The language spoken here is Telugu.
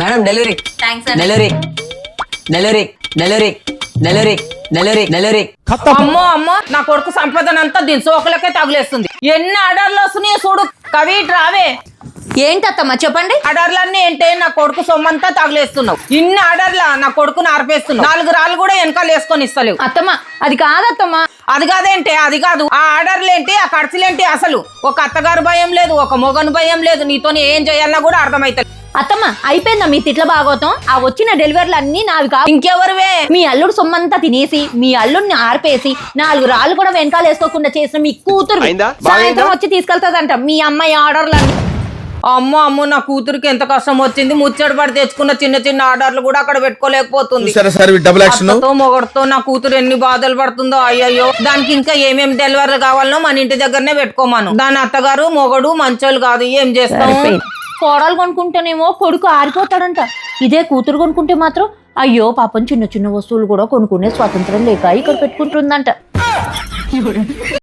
మేడం డెలివరీ థ్యాంక్స్ అండి. Delivery delivery delivery delivery delivery delivery అమ్మో అమ్మో నా కొడుకు సంపాదన అంతా దీని సోకులకే తగిలేస్తుంది. ఎన్ని ఆర్డర్లు వస్తున్నాయో చూడు. కవి రావే. ఏంటత్తమ్మా చెప్పండి. ఆర్డర్లన్నీ ఏంటే నా కొడుకు సొమ్మంతా తగిలేస్తున్నావు. ఇన్ని ఆర్డర్ల నా కొడుకుని ఆర్పేస్తున్నావు. 4 రాళ్ళు కూడా వెనకాల వేసుకొని ఇస్తలేవు. అత్తమ్మా అది కాదత్తమ్మా. అది కాదేంటే అది కాదు. ఆ ఆర్డర్లు ఏంటి, ఆ ఖర్చులేంటి? అసలు ఒక అత్తగారు భయం లేదు, ఒక మొగను భయం లేదు. నీతోని ఏం చేయాలన్నా కూడా అర్థమైతలేదు. అత్తమ్మా అయిపోయిందా మీ తిట్ల భాగవతం? ఆ వచ్చిన డెలివరీలు అన్ని నావి కావు. ఇంకెవరివే? మీ అల్లుడు సొమ్మంతా తినేసి మీ అల్లుడిని ఆర్పేసి 4 రాళ్ళు కూడా వెనకాల వేసుకోకుండా చేసిన మీ కూతురు సాయంత్రం వచ్చి తీసుకెళ్తాదంట మీ అమ్మాయి ఆర్డర్లన్నీ. అమ్మో అమ్మో నా కూతురికి ఎంత కష్టం వచ్చింది. ముచ్చడి పడి తెచ్చుకున్న చిన్న చిన్న ఆర్డర్లు కూడా అక్కడ పెట్టుకోలేకపోతుంది. అత్తతో మొగడుతో నా కూతురు ఎన్ని బాధలు పడుతుందో. అయ్యయ్యో దానికి ఇంకా ఏమేమి డెలివరీ కావాలనో మన ఇంటి దగ్గరనే పెట్టుకోమాను. దాని అత్తగారు మొగడు మంచోళ్ళు కాదు. ఏం చేస్తాం? కోడలు కొనుక్కుంటేనేమో కొడుకు ఆరిపోతాడంట. ఇదే కూతురు కొనుక్కుంటే మాత్రం అయ్యో పాపం చిన్న చిన్న వస్తువులు కూడా కొనుక్కునే స్వాతంత్రం లేక ఇక్కడ పెట్టుకుంటుందంట.